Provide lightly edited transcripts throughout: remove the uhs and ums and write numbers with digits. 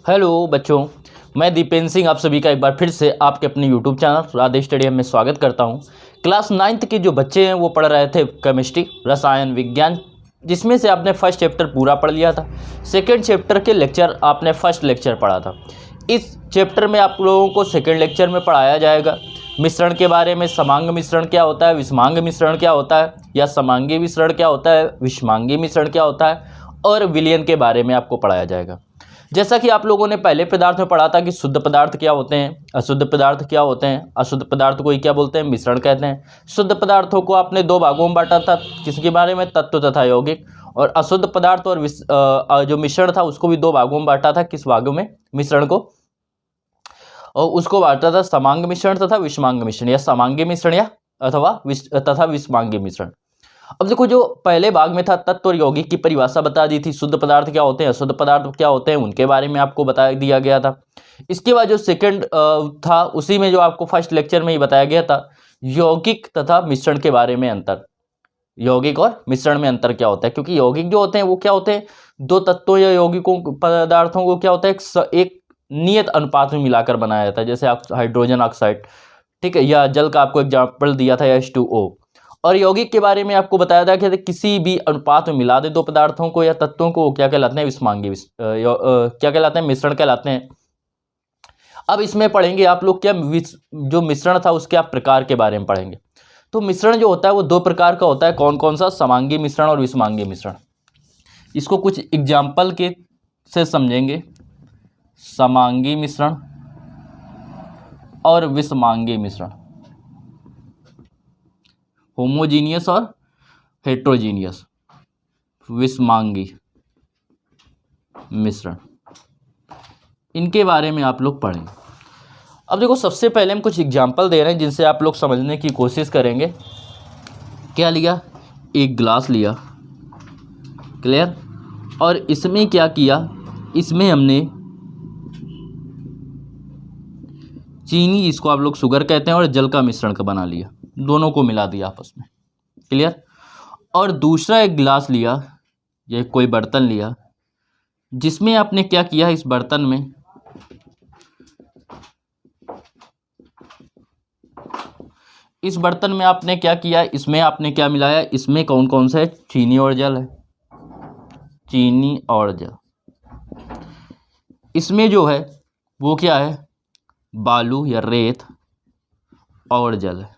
Hello बच्चों, मैं दीपेंद्र सिंह आप सभी का एक बार फिर से आपके अपने यूट्यूब चैनल राधे स्टडियम में स्वागत करता हूं। क्लास 9th के जो बच्चे हैं वो पढ़ रहे थे केमिस्ट्री रसायन विज्ञान, जिसमें से आपने फर्स्ट चैप्टर पूरा पढ़ लिया था। सेकंड चैप्टर के लेक्चर आपने फर्स्ट लेक्चर पढ़ा था। इस चैप्टर में आप लोगों को सेकंड लेक्चर में पढ़ाया जाएगा मिश्रण के बारे में। समांग मिश्रण क्या होता है, विषमांग मिश्रण क्या होता है, या समांगी मिश्रण क्या होता है, विषमांगी मिश्रण क्या होता है, और विलयन के बारे में आपको पढ़ाया जाएगा। जैसा कि आप लोगों ने पहले पदार्थ में पढ़ा था कि शुद्ध पदार्थ क्या होते हैं, अशुद्ध पदार्थ क्या होते हैं। अशुद्ध पदार्थ को ही क्या बोलते हैं, मिश्रण कहते हैं। शुद्ध पदार्थों को आपने दो भागों में बांटा था, किसके बारे में, तत्व तथा यौगिक। और अशुद्ध पदार्थ और जो मिश्रण था उसको भी दो भागों में बांटा था, किस भागों में, मिश्रण को, और उसको बांटा था समांग मिश्रण तथा विषमांग मिश्रण, या समांगी मिश्रण या तथा विषमांगी मिश्रण। अब देखो, जो पहले भाग में था तत्व और यौगिक की परिभाषा बता दी थी, शुद्ध पदार्थ क्या होते हैं, अशुद्ध पदार्थ क्या होते हैं, उनके बारे में आपको बता दिया गया था। इसके बाद जो सेकंड था उसी में जो आपको फर्स्ट लेक्चर में ही बताया गया था, यौगिक तथा मिश्रण के बारे में अंतर। यौगिक और मिश्रण में अंतर क्या होता है, क्योंकि यौगिक जो होते हैं वो क्या होते हैं, दो तत्वों या यौगिकों पदार्थों को क्या होता है, एक नियत अनुपात में मिलाकर बनाया जाता है, जैसे हाइड्रोजन ऑक्साइड, ठीक है, या जल का आपको एग्जाम्पल दिया था H2O। और यौगिक के बारे में आपको बताया था कि किसी भी अनुपात में मिला दे दो पदार्थों को या तत्वों को, क्या कहलाते हैं, विषमांगी क्या कहलाते हैं, मिश्रण कहलाते हैं। अब इसमें पढ़ेंगे आप लोग क्या, जो मिश्रण था उसके आप प्रकार के बारे में पढ़ेंगे। तो मिश्रण जो होता है वो दो प्रकार का होता है, कौन कौन सा, समांगी मिश्रण और विषमांगी मिश्रण। इसको कुछ एग्जाम्पल के से समझेंगे। समांगी मिश्रण और विषमांगी मिश्रण, होमोजीनियस और हेट्रोजीनियस विषमांगी मिश्रण, इनके बारे में आप लोग पढ़ेंगे। अब देखो, सबसे पहले हम कुछ एग्जाम्पल दे रहे हैं जिनसे आप लोग समझने की कोशिश करेंगे। क्या लिया, एक ग्लास लिया, क्लियर, और इसमें क्या किया, इसमें हमने चीनी, जिसको आप लोग शुगर कहते हैं, और जल का मिश्रण का बना लिया, दोनों को मिला दिया आपस में, क्लियर। और दूसरा एक गिलास लिया या कोई बर्तन लिया, जिसमें आपने क्या किया, इस बर्तन में आपने क्या किया, इसमें आपने क्या मिलाया, इसमें कौन कौन सा है, चीनी और जल है, चीनी और जल। इसमें जो है वो क्या है, बालू या रेत और जल है।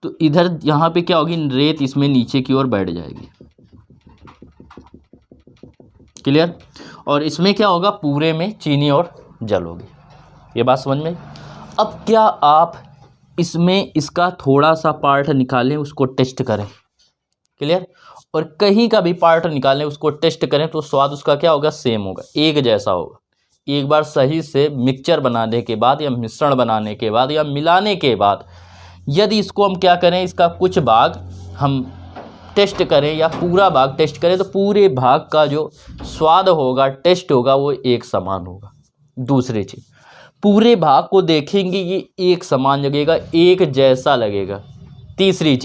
तो इधर यहाँ पे क्या होगी, रेत इसमें नीचे की ओर बैठ जाएगी, क्लियर। और इसमें क्या होगा, पूरे में चीनी और जल होगी। ये बात समझ में। अब क्या आप इसमें इसका थोड़ा सा पार्ट निकालें, उसको टेस्ट करें, क्लियर, और कहीं का भी पार्ट निकालें, उसको टेस्ट करें, तो स्वाद उसका क्या होगा, सेम होगा, एक जैसा होगा। एक बार सही से मिक्सचर बनाने के बाद या मिश्रण बनाने के बाद या मिलाने के बाद यदि इसको हम क्या करें, इसका कुछ भाग हम टेस्ट करें या पूरा भाग टेस्ट करें, तो पूरे भाग का जो स्वाद होगा, टेस्ट होगा, वो एक समान होगा। दूसरी चीज़, पूरे भाग को देखेंगे ये एक समान लगेगा, एक जैसा लगेगा। तीसरी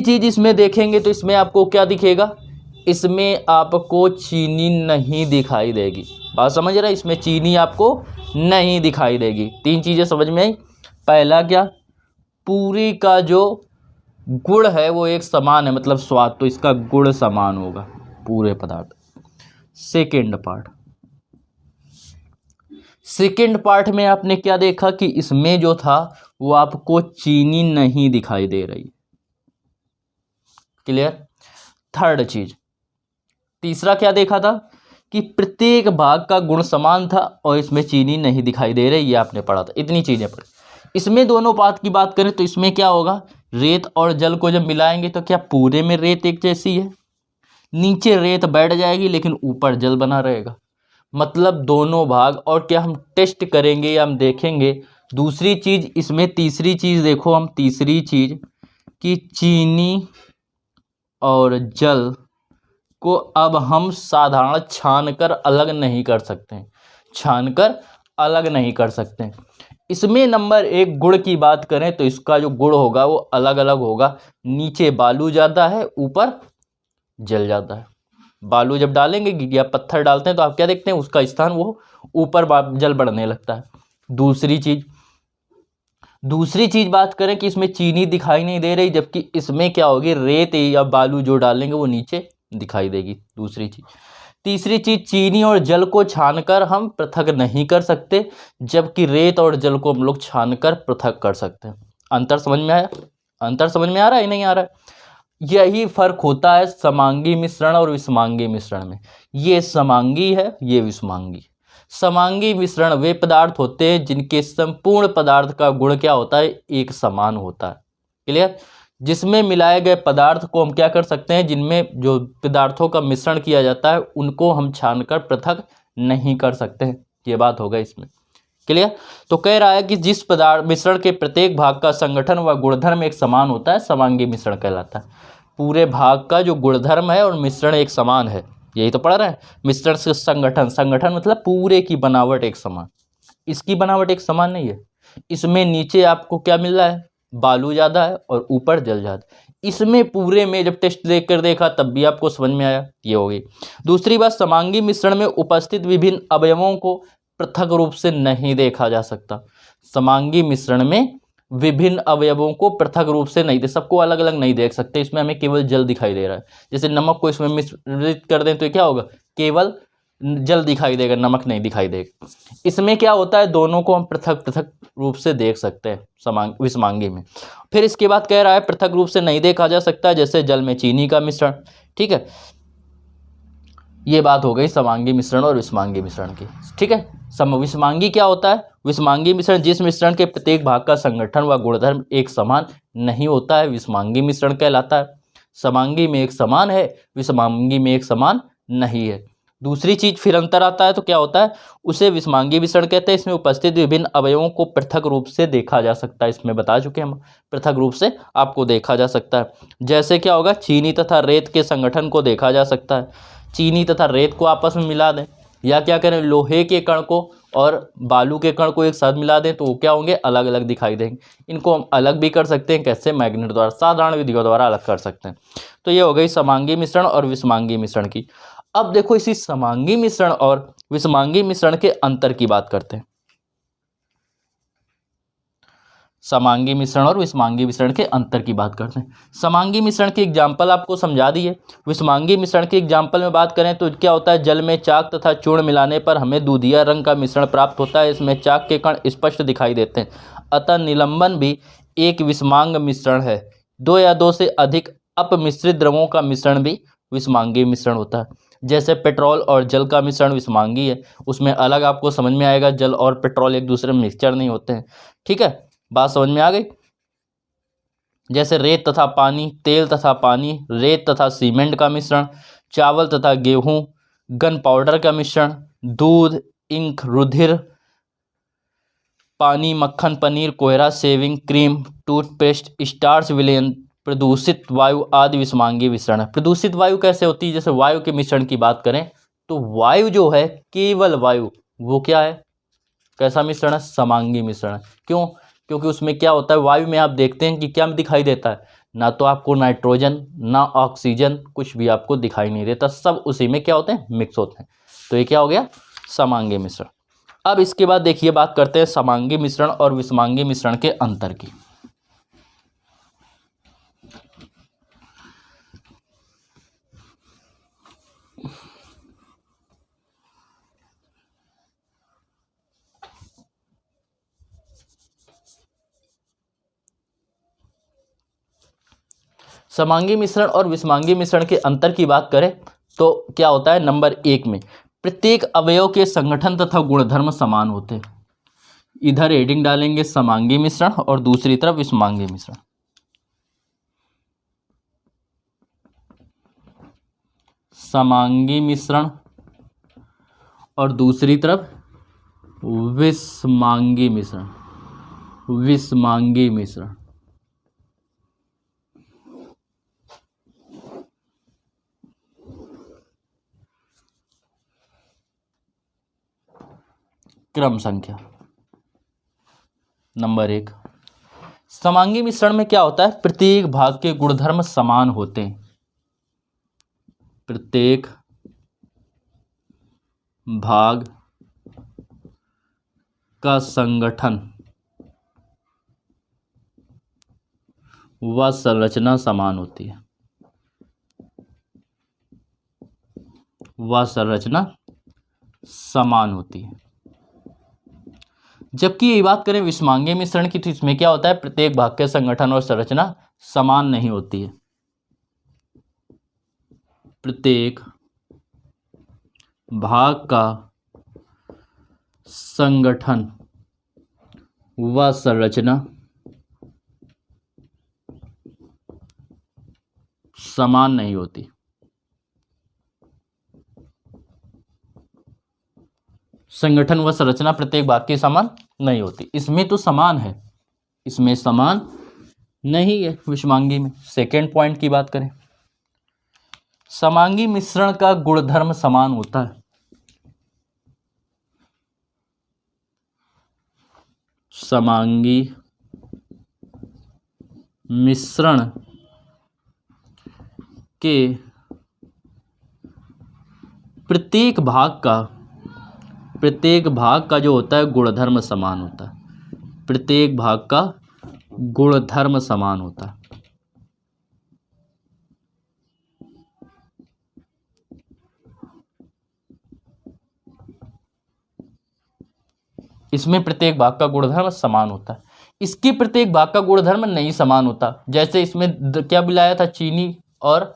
चीज़ इसमें देखेंगे तो इसमें आपको क्या दिखेगा, इसमें आपको चीनी नहीं दिखाई देगी। बात समझ रहे हैं, इसमें चीनी आपको नहीं दिखाई देगी। तीन चीज़ें समझ में आई। पहला क्या, पूरी का जो गुण है वो एक समान है, मतलब स्वाद, तो इसका गुण समान होगा पूरे पदार्थ। सेकेंड पार्ट में आपने क्या देखा कि इसमें जो था वो आपको चीनी नहीं दिखाई दे रही, क्लियर। थर्ड चीज, तीसरा क्या देखा था कि प्रत्येक भाग का गुण समान था और इसमें चीनी नहीं दिखाई दे रही, ये आपने पढ़ा था। इतनी चीजें पढ़ी। इसमें दोनों बात की बात करें तो इसमें क्या होगा, रेत और जल को जब मिलाएंगे तो क्या पूरे में रेत एक जैसी है, नीचे रेत बैठ जाएगी लेकिन ऊपर जल बना रहेगा, मतलब दोनों भाग। और क्या हम टेस्ट करेंगे या हम देखेंगे। दूसरी चीज इसमें, तीसरी चीज देखो, हम तीसरी चीज कि चीनी और जल को अब हम साधारण छानकर अलग नहीं कर सकते। इसमें नंबर एक गुण की बात करें तो इसका जो गुण होगा वो अलग अलग होगा। नीचे बालू ज़्यादा है, ऊपर जल ज़्यादा है। बालू जब डालेंगे या पत्थर डालते हैं तो आप क्या देखते हैं, उसका स्थान वो ऊपर जल बढ़ने लगता है। दूसरी चीज बात करें कि इसमें चीनी दिखाई नहीं दे रही, जबकि इसमें क्या होगी, रेत या बालू जो डालेंगे वो नीचे दिखाई देगी, दूसरी चीज। तीसरी चीज, चीनी और जल को छानकर हम पृथक नहीं कर सकते, जबकि रेत और जल को हम लोग छानकर पृथक कर सकते हैं। अंतर समझ में आया? अंतर समझ में आ रहा है नहीं आ रहा है? यही फर्क होता है समांगी मिश्रण और विषमांगी मिश्रण में। ये समांगी है, ये विषमांगी। समांगी मिश्रण वे पदार्थ होते हैं जिनके संपूर्ण पदार्थ का गुण क्या होता है, एक समान होता है। क्लियर? जिसमें मिलाए गए पदार्थ को हम क्या कर सकते हैं, जिनमें जो पदार्थों का मिश्रण किया जाता है उनको हम छानकर पृथक नहीं कर सकते हैं। ये बात होगा इसमें। क्लियर? तो कह रहा है कि जिस पदार्थ मिश्रण के प्रत्येक भाग का संगठन व गुणधर्म एक समान होता है, समांगी मिश्रण कहलाता है। पूरे भाग का जो गुणधर्म है और मिश्रण एक समान है, यही तो पढ़ रहे हैं। मिश्रण से संगठन, संगठन मतलब पूरे की बनावट एक समान। इसकी बनावट एक समान नहीं है। इसमें नीचे आपको क्या मिल रहा है, बालू ज़्यादा है और ऊपर जल ज़्यादा। इसमें पूरे में जब टेस्ट देकर देखा तब भी आपको समझ में आया, ये हो गई। दूसरी बात, समांगी मिश्रण में उपस्थित विभिन्न अवयवों को पृथक रूप से नहीं देखा जा सकता। समांगी मिश्रण में विभिन्न अवयवों को पृथक रूप से नहीं, सबको अलग अलग नहीं देख सकते। इसमें हमें केवल जल दिखाई दे रहा है। जैसे नमक को इसमें मिश्रित कर दें तो क्या होगा, केवल जल दिखाई देगा, नमक नहीं दिखाई देगा। इसमें क्या होता है, दोनों को हम पृथक पृथक रूप से देख सकते हैं विषमांगी में। फिर इसके बाद कह रहा है पृथक रूप से नहीं देखा जा सकता, जैसे जल में चीनी का मिश्रण। ठीक है, ये बात हो गई समांगी मिश्रण और विषमांगी मिश्रण की। ठीक है, विषमांगी क्या होता है, विषमांगी मिश्रण जिस मिश्रण के प्रत्येक भाग का संगठन व गुणधर्म एक समान नहीं होता है, विषमांगी मिश्रण कहलाता है। समांगी में एक समान है, विषमांगी में एक समान नहीं है। दूसरी चीज फिर अंतर आता है तो क्या होता है, उसे विषमांगी मिश्रण कहते हैं। इसमें उपस्थित विभिन्न अवयवों को पृथक रूप से देखा जा सकता है। इसमें बता चुके हम, पृथक रूप से आपको देखा जा सकता है। जैसे क्या होगा, चीनी तथा रेत के संगठन को देखा जा सकता है। चीनी तथा रेत को आपस में मिला दें, या क्या करें, लोहे के कण को और बालू के कण को एक साथ मिला दें तो वो क्या होंगे, अलग अलग दिखाई देंगे। इनको हम अलग भी कर सकते हैं, कैसे, मैग्नेट द्वारा, साधारण विधियों द्वारा अलग कर सकते हैं। तो ये हो गई समांगी मिश्रण और विषमांगी मिश्रण की। अब देखो इसी समांगी मिश्रण और विषमांगी मिश्रण के अंतर की बात करते हैं। समांगी मिश्रण और विषमांगी मिश्रण के अंतर की बात करते हैं। समांगी मिश्रण की एग्जाम्पल आपको समझा दी है। विषमांगी मिश्रण की एग्जाम्पल में बात करें तो क्या होता है, जल में चाक तथा चूर्ण मिलाने पर हमें दूधिया रंग का मिश्रण प्राप्त होता है। इसमें चाक के कण स्पष्ट दिखाई देते हैं। अतः निलंबन भी एक विषमांग मिश्रण है। दो या दो से अधिक अपमिश्रित द्रवों का मिश्रण भी विषमांगी मिश्रण होता है। जैसे पेट्रोल और जल का मिश्रण विषमांगी है, उसमें अलग आपको समझ में आएगा, जल और पेट्रोल एक दूसरे में मिक्सचर नहीं होते हैं। ठीक है, बात समझ में आ गई। जैसे रेत तथा पानी, तेल तथा पानी, रेत तथा सीमेंट का मिश्रण, चावल तथा गेहूं, गन पाउडर का मिश्रण, दूध, इंक, रुधिर, पानी, मक्खन, पनीर, कोयरा, शेविंग क्रीम, टूथपेस्ट, स्टार्च विलयन, प्रदूषित वायु आदि विषमांगी मिश्रण है। प्रदूषित वायु कैसे होती है, जैसे वायु के मिश्रण की बात करें तो वायु जो है, केवल वायु, वो क्या है, कैसा मिश्रण है, समांगी मिश्रण है। क्यों? क्योंकि उसमें क्या होता है, वायु में आप देखते हैं कि क्या दिखाई देता है, ना तो आपको नाइट्रोजन ना ऑक्सीजन, कुछ भी आपको दिखाई नहीं देता, सब उसी में क्या होते हैं, मिक्स होते हैं। तो ये क्या हो गया, समांगी मिश्रण। अब इसके बाद देखिए बात करते हैं समांगी मिश्रण और विषमांगी मिश्रण के अंतर की। समांगी मिश्रण और विषमांगी मिश्रण के अंतर की बात करें तो क्या होता है, नंबर 1 में प्रत्येक अवयव के संगठन तथा गुणधर्म समान होते हैं। इधर हेडिंग डालेंगे समांगी मिश्रण और दूसरी तरफ विषमांगी मिश्रण। समांगी मिश्रण और दूसरी तरफ विषमांगी मिश्रण। विषमांगी मिश्रण क्रम संख्या नंबर 1। समांगी मिश्रण में क्या होता है, प्रत्येक भाग के गुणधर्म समान होते हैं। प्रत्येक भाग का संगठन व संरचना समान होती है। जबकि ये बात करें विषमांगीय मिश्रण की, तो इसमें क्या होता है, प्रत्येक भाग के संगठन और संरचना समान नहीं होती है। प्रत्येक भाग का संगठन व संरचना समान नहीं होती। संगठन व संरचना प्रत्येक भाग की समान नहीं होती। इसमें तो समान है, इसमें समान नहीं है विषमांगी में। सेकेंड पॉइंट की बात करें, समांगी मिश्रण का गुणधर्म समान होता है। समांगी मिश्रण के प्रत्येक भाग का जो होता है गुणधर्म समान होता है। प्रत्येक भाग का गुणधर्म समान होता है। इसमें प्रत्येक भाग का गुणधर्म समान होता है। इसके प्रत्येक भाग का गुणधर्म नहीं समान होता। जैसे इसमें क्या मिलाया था, चीनी और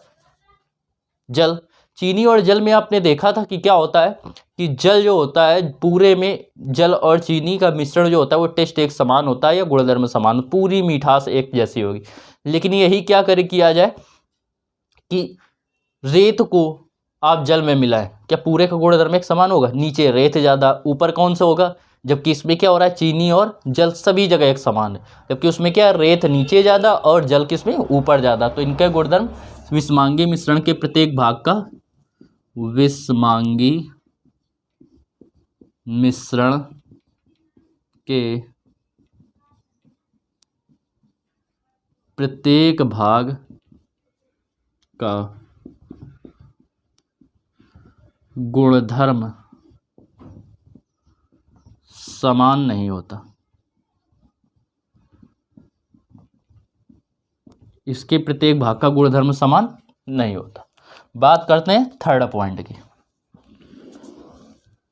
जल। चीनी और जल में आपने देखा था कि क्या होता है कि जल जो होता है पूरे में, जल और चीनी का मिश्रण जो होता है वो टेस्ट एक समान होता है या गुणधर्म समान, पूरी मिठास एक जैसी होगी। लेकिन यही क्या किया जाए कि रेत को आप जल में मिलाएं, क्या पूरे का गुणधर्म एक समान होगा? नीचे रेत ज़्यादा, ऊपर कौन सा होगा? जबकि इसमें क्या हो रहा है, चीनी और जल सभी जगह एक समान है, जबकि उसमें क्या, रेत नीचे ज़्यादा और जल किसमें, ऊपर ज़्यादा। तो इनका गुणधर्म विषमांगी मिश्रण के प्रत्येक भाग का, विषमांगी मिश्रण के प्रत्येक भाग का गुणधर्म समान नहीं होता। इसके प्रत्येक भाग का गुणधर्म समान नहीं होता। बात करते हैं थर्ड पॉइंट की,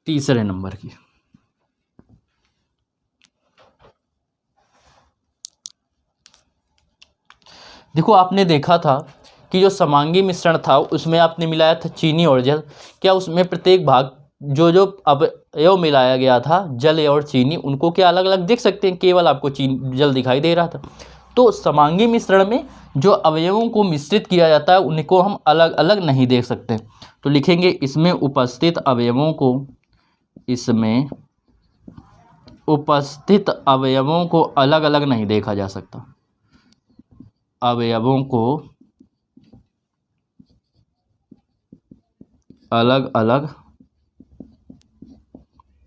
तीसरे नंबर की। देखो, आपने देखा था कि जो समांगी मिश्रण था उसमें आपने मिलाया था चीनी और जल। क्या उसमें प्रत्येक भाग जो अवयव मिलाया गया था, जल और चीनी, उनको क्या अलग अलग देख सकते हैं? केवल आपको जल दिखाई दे रहा था। तो समांगी मिश्रण में जो अवयवों को मिश्रित किया जाता है उनको हम अलग अलग नहीं देख सकते। तो लिखेंगे, इसमें उपस्थित अवयवों को अलग अलग नहीं देखा जा सकता। अवयवों को अलग अलग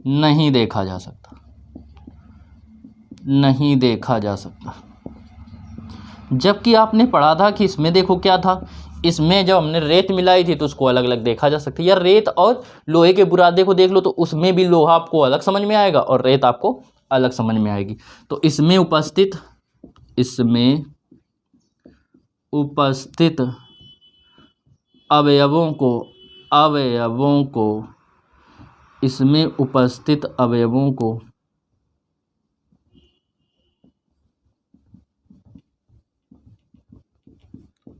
नहीं देखा जा सकता। जबकि आपने पढ़ा था कि इसमें देखो क्या था, इसमें जब हमने रेत मिलाई थी तो उसको अलग अलग देखा जा सकता है। या रेत और लोहे के बुरादे को देख लो तो उसमें भी लोहा आपको अलग समझ में आएगा और रेत आपको अलग समझ में आएगी। तो इसमें उपस्थित अवयवों को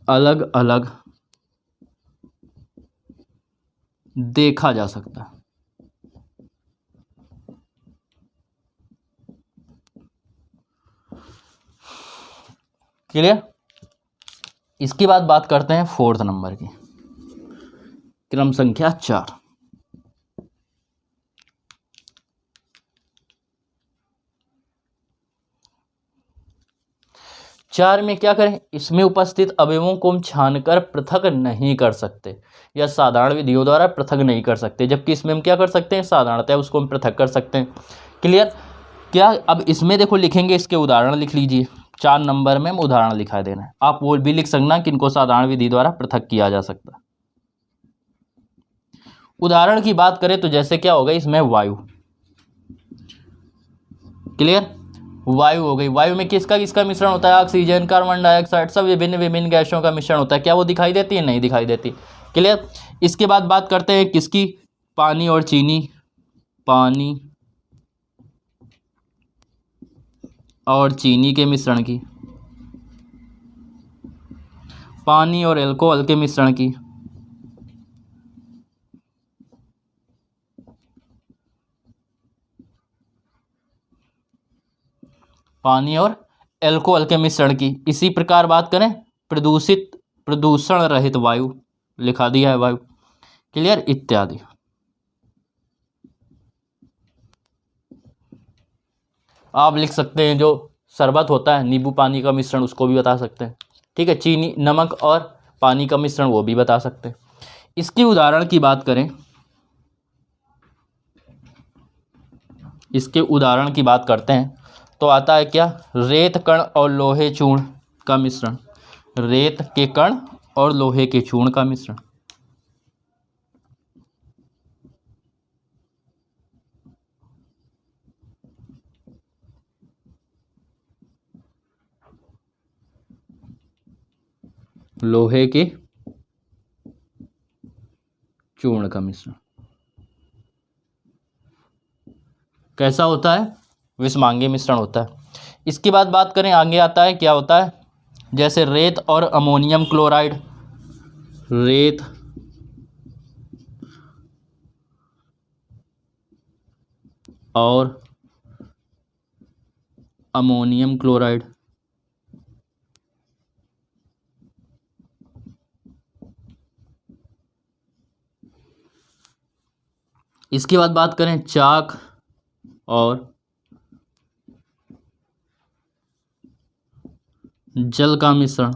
अलग अलग देखा जा सकता है। क्लियर? इसके बाद बात करते हैं फोर्थ नंबर की, क्रम संख्या 4। चार में क्या करें, इसमें उपस्थित अवयवों को हम छानकर पृथक नहीं कर सकते या साधारण विधियों द्वारा पृथक नहीं कर सकते, जबकि इसमें हम क्या कर सकते हैं, साधारणतः उसको हम पृथक कर सकते हैं। क्लियर? क्या अब इसमें देखो लिखेंगे, इसके उदाहरण लिख लीजिए। 4 नंबर में हम उदाहरण लिखा देना है। आप वो भी लिख सकना कि इनको साधारण विधि द्वारा पृथक किया जा सकता है। उदाहरण की बात करें तो जैसे क्या होगा इसमें वायु, क्लियर, वायु हो गई। वायु में किसका किसका मिश्रण होता है? ऑक्सीजन, कार्बन डाइऑक्साइड, सब विभिन्न विभिन्न गैसों का मिश्रण होता है। क्या वो दिखाई देती है? नहीं दिखाई देती, क्लियर। इसके बाद बात करते हैं किसकी? पानी और चीनी, पानी और चीनी के मिश्रण की, पानी और अल्कोहल के मिश्रण की, पानी और अल्कोहल के मिश्रण की। इसी प्रकार बात करें प्रदूषण रहित वायु, लिखा दिया है वायु, क्लियर, इत्यादि। आप लिख सकते हैं जो शरबत होता है, नींबू पानी का मिश्रण, उसको भी बता सकते हैं, ठीक है। चीनी, नमक और पानी का मिश्रण, वो भी बता सकते हैं। इसकी उदाहरण की बात करें, इसके उदाहरण की बात करते हैं तो आता है क्या? रेत कण और लोहे चूर्ण का मिश्रण, रेत के कण और लोहे के चूर्ण का मिश्रण। लोहे के चूर्ण का मिश्रण कैसा होता है? विषमांगी मिश्रण होता है। इसके बाद बात करें, आगे आता है क्या होता है? जैसे रेत और अमोनियम क्लोराइड, रेत और अमोनियम क्लोराइड, इसके बाद बात करें चाक और जल का मिश्रण।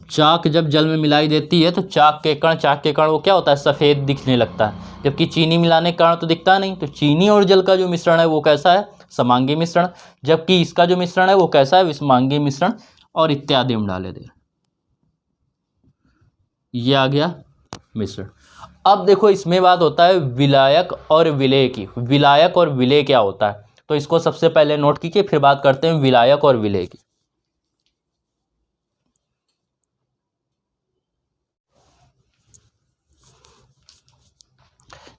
चाक जब जल में मिलाई देती है तो चाक के कण वो क्या होता है? सफ़ेद दिखने लगता है, जबकि चीनी मिलाने के कारण तो दिखता नहीं। तो चीनी और जल का जो मिश्रण है वो कैसा है? समांगी मिश्रण। जबकि इसका जो मिश्रण है वो कैसा है? विषमांगी मिश्रण। और इत्यादि हम डाले दे, ये आ गया मिश्रण। अब देखो इसमें बात होता है विलायक और विलेय की। विलायक और विलेय क्या होता है? तो इसको सबसे पहले नोट कीजिए, फिर बात करते हैं विलायक और विलेय की।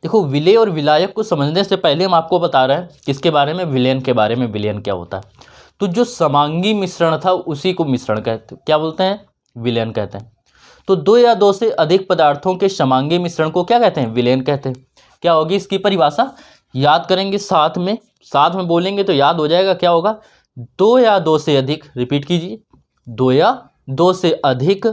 देखो विलेय और विलायक को समझने से पहले हम आपको बता रहे हैं किसके बारे में? विलयन के बारे में। विलयन क्या होता है? तो जो समांगी मिश्रण था उसी को मिश्रण कहते, क्या बोलते हैं? विलयन कहते हैं। तो दो या दो से अधिक पदार्थों के समांगी मिश्रण को क्या कहते हैं? विलयन कहते हैं। क्या होगी इसकी परिभाषा? याद करेंगे साथ में बोलेंगे तो याद हो जाएगा। क्या होगा? दो या दो से अधिक, रिपीट कीजिए, दो या दो से अधिक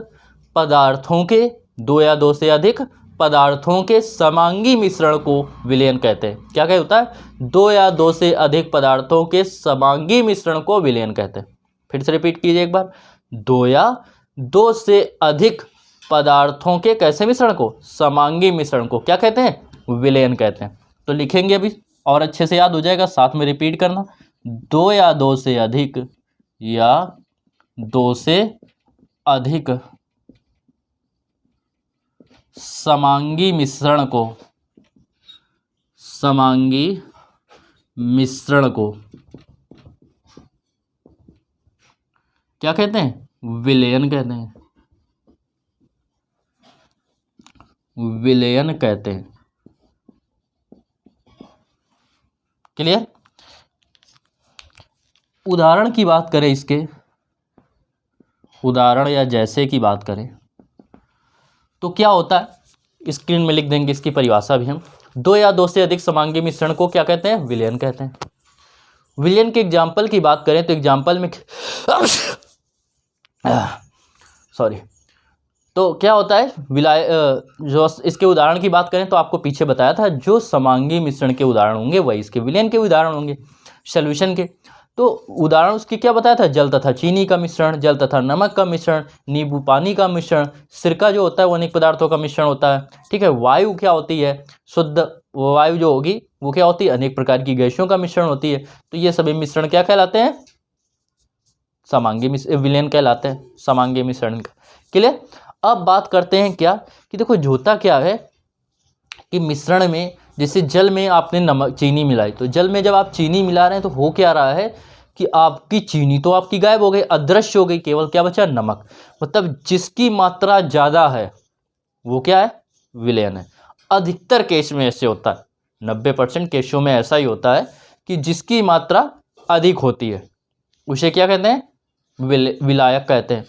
पदार्थों के, दो या दो से अधिक पदार्थों के समांगी मिश्रण को विलयन कहते हैं। क्या क्या होता है? दो या दो से अधिक पदार्थों के समांगी मिश्रण को विलयन कहते हैं। फिर से रिपीट कीजिए एक बार, दो या दो से अधिक पदार्थों के कैसे मिश्रण को? समांगी मिश्रण को क्या कहते हैं? विलयन कहते हैं। तो लिखेंगे अभी और अच्छे से याद हो जाएगा, साथ में रिपीट करना, दो या दो से अधिक, या दो से अधिक समांगी मिश्रण को, समांगी मिश्रण को क्या कहते हैं? विलयन कहते हैं, विलयन कहते हैं। क्लियर? उदाहरण की बात करें, इसके उदाहरण या जैसे की बात करें तो क्या होता है? स्क्रीन में लिख देंगे इसकी परिभाषा भी हम। दो या दो से अधिक समांगी मिश्रण को क्या कहते हैं? विलयन कहते हैं। विलयन के एग्जाम्पल की बात करें तो एग्जाम्पल में सॉरी, तो क्या होता है? जो इसके उदाहरण की बात करें तो आपको पीछे बताया था, जो समांगी मिश्रण के उदाहरण होंगे वही इसके विलयन के उदाहरण होंगे, सॉल्यूशन के। तो उदाहरण उसकी क्या बताया था? जल तथा चीनी का मिश्रण, जल तथा नमक का मिश्रण, नींबू पानी का मिश्रण, सिरका जो होता है वो अनेक पदार्थों का मिश्रण होता है, ठीक है। वायु क्या होती है? शुद्ध वायु जो होगी वो क्या होती है? अनेक प्रकार की गैसों का मिश्रण होती है। तो ये सभी मिश्रण क्या कहलाते हैं? समांगी विलयन कहलाते हैं, समांगी मिश्रण। क्लियर? अब बात करते हैं क्या कि देखो होता क्या है कि मिश्रण में जैसे जल में आपने नमक चीनी मिलाई, तो जल में जब आप चीनी मिला रहे हैं तो हो क्या रहा है कि आपकी चीनी तो आपकी गायब हो गई, अदृश्य हो गई, केवल क्या बचा, नमक। मतलब जिसकी मात्रा ज़्यादा है वो क्या है, विलयन है। अधिकतर केस में ऐसे होता है, 90% केसों में ऐसा ही होता है कि जिसकी मात्रा अधिक होती है उसे क्या कहते हैं, विलायक कहते हैं।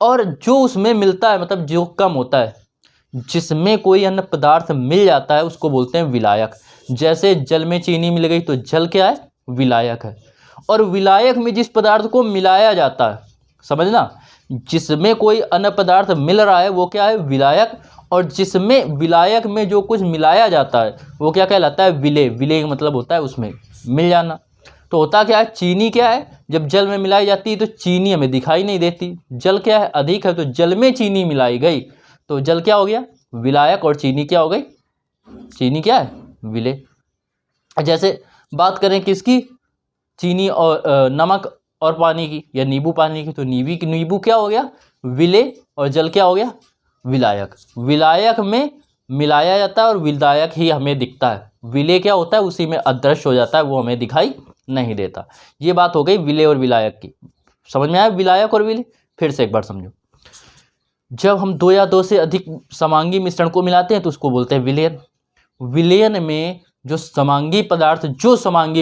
और जो उसमें मिलता है मतलब जो कम होता है, जिसमें कोई अन्य पदार्थ मिल जाता है उसको बोलते हैं विलायक। जैसे जल में चीनी मिल गई तो जल क्या है, विलायक है। और विलायक में जिस पदार्थ को मिलाया जाता है, समझना, जिसमें कोई अन्य पदार्थ मिल रहा है वो क्या है, विलायक। और जिसमें विलायक में जो कुछ मिलाया जाता है वो क्या कहलाता है, विलेय। विलेय का मतलब होता है उसमें मिल जाना। तो होता क्या है, चीनी क्या है, जब जल में मिलाई जाती है तो चीनी हमें दिखाई नहीं देती। जल क्या है, अधिक है, तो जल में चीनी मिलाई गई तो जल क्या हो गया, विलायक। और चीनी क्या हो गई, चीनी क्या है, विलेय। जैसे बात करें किसकी, चीनी और नमक और पानी की, या नींबू पानी की, तो नींबू क्या हो गया, विलेय, और जल क्या हो गया, विलायक। विलायक में मिलाया जाता है और विलायक ही हमें दिखता है। विलेय क्या होता है, उसी में अदृश्य हो जाता है, वो हमें दिखाई नहीं देता। ये बात हो गई विलेय और विलायक की। समझ में आया विलायक और विलेय? फिर से एक बार समझो। जब हम दो या दो से अधिक समांगी मिश्रण को मिलाते हैं तो उसको बोलते हैं विलयन। विलयन में जो समांगी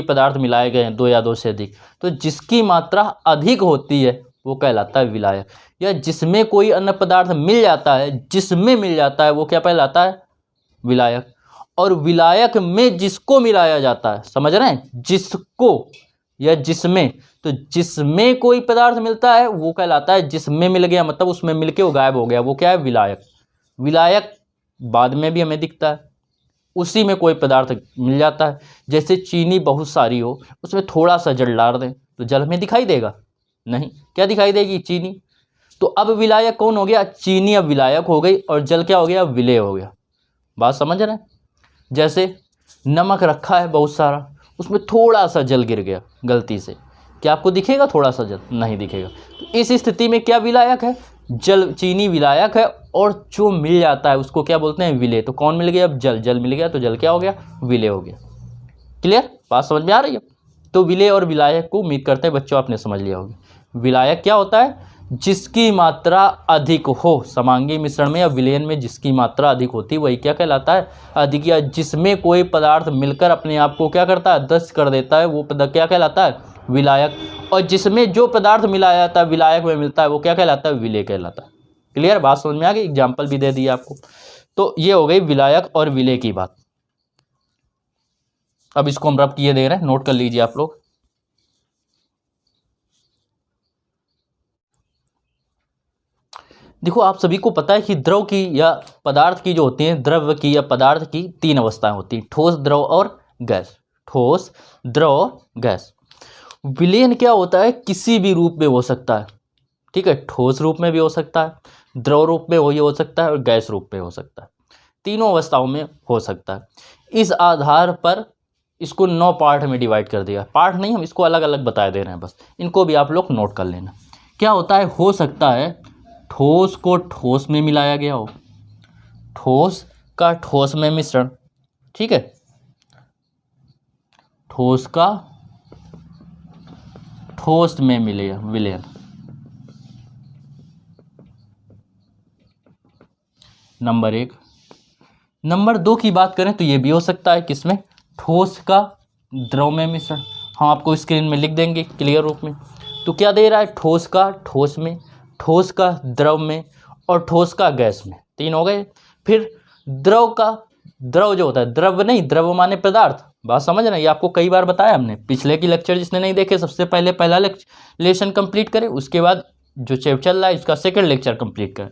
पदार्थ मिलाए गए हैं दो या दो से अधिक, तो जिसकी मात्रा अधिक होती है वो कहलाता है विलायक। या जिसमें कोई अन्य पदार्थ मिल जाता है वो क्या कहलाता है, विलायक। और विलायक में जिसको मिलाया जाता है, समझ रहे हैं, जिसको या जिसमें, तो जिसमें कोई पदार्थ मिलता है वो कहलाता है, जिसमें मिल गया मतलब उसमें मिलके वो गायब हो गया, वो क्या है, विलायक। विलायक बाद में भी हमें दिखता है, उसी में कोई पदार्थ मिल जाता है। जैसे चीनी बहुत सारी हो, उसमें थोड़ा सा जल डाल दें तो जल में दिखाई देगा नहीं, क्या दिखाई देगी, चीनी। तो अब विलायक कौन हो गया, चीनी अब विलायक हो गई और जल क्या हो गया, विलेय हो गया। बात समझ रहे हैं? जैसे नमक रखा है बहुत सारा, उसमें थोड़ा सा जल गिर गया गलती से, क्या आपको दिखेगा थोड़ा सा जल, नहीं दिखेगा। तो इस स्थिति में क्या विलायक है, जल, चीनी विलायक है, और जो मिल जाता है उसको क्या बोलते हैं, विलेय। तो कौन मिल गया, अब जल मिल गया तो जल क्या हो गया, विलेय हो गया। क्लियर, बात समझ में आ रही है? तो विलेय और विलायक को उम्मीद करते हैं बच्चों आपने समझ लिया होगा। विलायक क्या होता है, जिसकी मात्रा अधिक हो समांगी मिश्रण में या विलयन में, जिसकी मात्रा अधिक होती है वही क्या कहलाता है, अधिक। या जिसमें कोई पदार्थ मिलकर अपने आप को क्या करता है, दस्त कर देता है, वो पदार्थ क्या कहलाता है, विलायक। और जिसमें जो पदार्थ मिलाया जाता है विलायक में मिलता है वो क्या कहलाता है, विलेय कहलाता है। क्लियर, बात समझ में आ गई? एग्जाम्पल भी दे दिया आपको। तो ये हो गई विलायक और विलेय की बात। अब इसको हम रब किए दे रहे हैं, नोट कर लीजिए आप लोग। देखो आप सभी को पता है कि द्रव की या पदार्थ की जो होती है, द्रव्य की या पदार्थ की तीन अवस्थाएं होती हैं, ठोस, द्रव और गैस। ठोस, द्रव और गैस। विलयन क्या होता है, किसी भी रूप में हो सकता है, ठीक है, ठोस रूप में भी हो सकता है, द्रव रूप में हो सकता है, और गैस रूप में हो सकता है। तीनों अवस्थाओं में हो सकता है। इस आधार पर इसको 9 पार्ट में डिवाइड कर दिया। पार्ट नहीं, हम इसको अलग अलग बता दे रहे हैं बस, इनको भी आप लोग नोट कर लेना। क्या होता है, हो सकता है ठोस को ठोस में मिलाया गया हो, ठोस का ठोस में मिश्रण, ठीक है, ठोस का ठोस में मिलेगा विलयन। नंबर 1। नंबर 2 की बात करें तो ये भी हो सकता है, किसमें, ठोस का द्रव में मिश्रण। हम आपको स्क्रीन में लिख देंगे क्लियर रूप में। तो क्या दे रहा है, ठोस का ठोस में, ठोस का द्रव में, और ठोस का गैस में, 3 हो गए। फिर द्रव का, द्रव जो होता है, द्रव नहीं, द्रव माने पदार्थ, बात समझ रहे हैं, ये आपको कई बार बताया हमने। पिछले की लेक्चर जिसने नहीं देखे, सबसे पहले पहला लेसन कंप्लीट करें, उसके बाद जो चल रहा है इसका सेकंड लेक्चर कंप्लीट करें।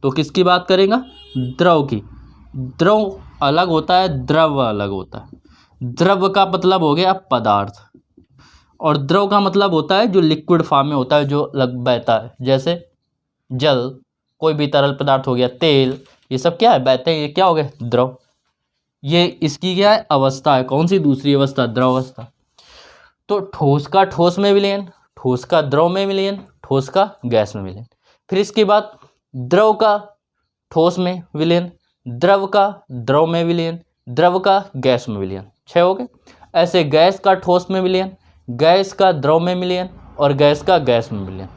तो किसकी बात करेगा, द्रव की। द्रव अलग होता है, द्रव अलग होता है। द्रव का मतलब हो गया पदार्थ, और द्रव का मतलब होता है जो लिक्विड फॉर्म में होता है, जो लग बहता है, जैसे जल, कोई भी तरल पदार्थ हो गया, तेल, ये सब क्या है, बहते हैं, ये क्या हो गया, द्रव। ये इसकी क्या है, अवस्था है, कौन सी, दूसरी अवस्था, द्रव अवस्था। तो ठोस का ठोस में विलयन, ठोस का द्रव में विलयन, ठोस का गैस में विलयन। फिर इसके बाद द्रव का ठोस में विलयन, द्रव का द्रव में विलयन, द्रव का गैस में विलयन, 6 हो गए। ऐसे गैस का ठोस में विलयन, गैस का द्रव में विलयन और गैस का गैस में विलयन।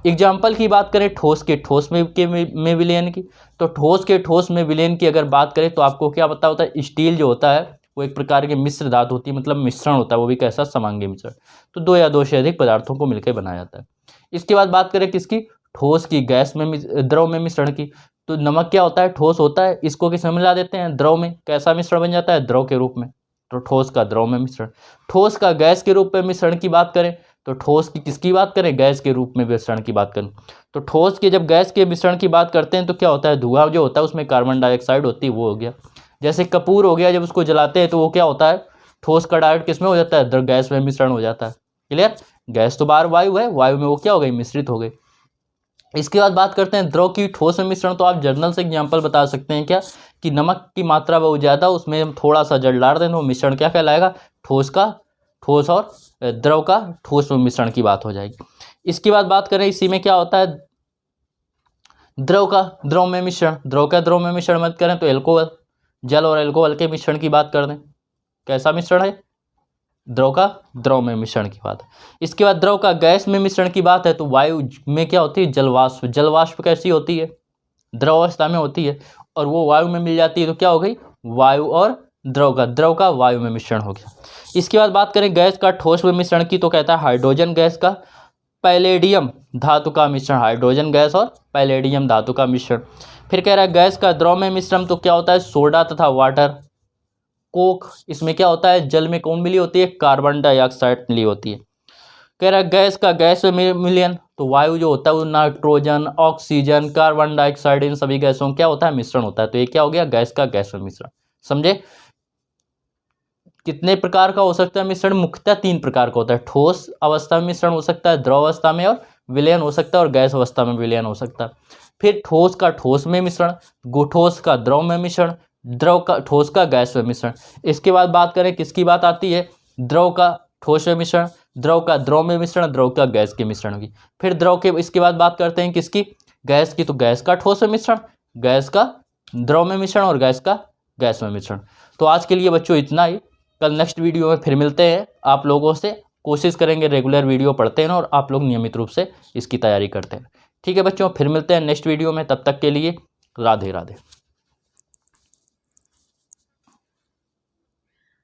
एग्जाम्पल की बात करें ठोस के ठोस में विलयन की, तो ठोस के ठोस में विलयन की अगर बात करें तो आपको क्या पता होता है, स्टील जो होता है वो एक प्रकार की मिश्र धातु होती है, मतलब मिश्रण होता है, वो भी कैसा, समांगी मिश्रण। तो 2 या 2 से अधिक पदार्थों को मिलकर बनाया जाता है। इसके बाद बात करें किसकी, ठोस की गैस में द्रव में मिश्रण की, तो नमक क्या होता है, ठोस होता है, इसको किस में मिला देते हैं, द्रव में, कैसा मिश्रण बन जाता है, द्रव के रूप में, तो ठोस का द्रव में मिश्रण। ठोस का गैस के रूप में मिश्रण की बात करें तो ठोस की किसकी बात करें, गैस के रूप में मिश्रण की बात करें तो ठोस के जब गैस के मिश्रण की बात करते हैं तो क्या होता है, धुआं जो होता है उसमें कार्बन डाइऑक्साइड होती है, वो हो गया। जैसे कपूर हो गया, जब उसको जलाते हैं तो वो क्या होता है, ठोस का डाइऑक्साइड किस में हो जाता है, गैस में मिश्रण हो जाता है। क्लियर, गैस तो बाहर वायु है, वायु में वो क्या हो गई, मिश्रित हो गई। इसके बाद बात करते हैं द्रव की ठोस में मिश्रण, तो आप जर्नल से एग्जांपल बता सकते हैं क्या, कि नमक की मात्रा बहुत ज़्यादा, उसमें हम थोड़ा सा जल डाल दें तो मिश्रण क्या कहलाएगा, ठोस का ठोस और द्रव का ठोस में मिश्रण की बात हो जाएगी। इसके बाद बात करें इसी में क्या होता है, द्रव का द्रव में मिश्रण, द्रव का द्रव में मिश्रण मत करें तो एल्कोहल, जल और एल्कोहल के मिश्रण की बात कर दें, कैसा मिश्रण है, द्रव का द्रव में मिश्रण की बात है। इसके बाद द्रव का गैस में मिश्रण की बात है तो वायु में क्या होती है, जलवाष्प। जलवाष्प कैसी होती है, द्रव अवस्था में होती है और वो वायु में मिल जाती है, तो क्या हो गई, वायु और द्रव का वायु में मिश्रण हो गया। इसके बाद बात करें गैस का ठोस में मिश्रण की, तो कहता है हाइड्रोजन गैस का पैलेडियम धातु का मिश्रण, हाइड्रोजन गैस और पैलेडियम धातु का मिश्रण। फिर कह रहा है गैस का द्रव में मिश्रण, तो क्या होता है, सोडा तथा वाटर, कोक, इसमें क्या होता है, जल में कौन मिली होती है, कार्बन डाइऑक्साइड मिली होती है। कह रहा है गैस का गैस में विलयन, तो वायु जो होता है वो नाइट्रोजन, ऑक्सीजन, कार्बन डाइऑक्साइड, इन सभी गैसों क्या होता है, मिश्रण होता है। तो ये क्या हो गया, गैस का गैस में मिश्रण। समझे, कितने प्रकार का हो सकता है मिश्रण, मुख्यतः 3 प्रकार का होता है। ठोस अवस्था में मिश्रण हो सकता है, द्रव अवस्था में और विलयन हो सकता है, और गैस अवस्था में विलयन हो सकता है। फिर ठोस का ठोस में मिश्रण, ठोस का द्रव में मिश्रण, द्रव का ठोस का गैस में मिश्रण। इसके बाद बात करें किसकी बात आती है, द्रव का ठोस में मिश्रण, द्रव का द्रव में मिश्रण, द्रव का गैस के मिश्रण की। फिर द्रव के इसके बाद बात करते हैं किसकी, गैस की, तो गैस का ठोस में मिश्रण, गैस का द्रव में मिश्रण और गैस का गैस में मिश्रण। तो आज के लिए बच्चों इतना ही, कल नेक्स्ट वीडियो में फिर मिलते हैं आप लोगों से। कोशिश करेंगे रेगुलर वीडियो पढ़ते हैं और आप लोग नियमित रूप से इसकी तैयारी करते हैं। ठीक है बच्चों, फिर मिलते हैं नेक्स्ट वीडियो में, तब तक के लिए राधे राधे।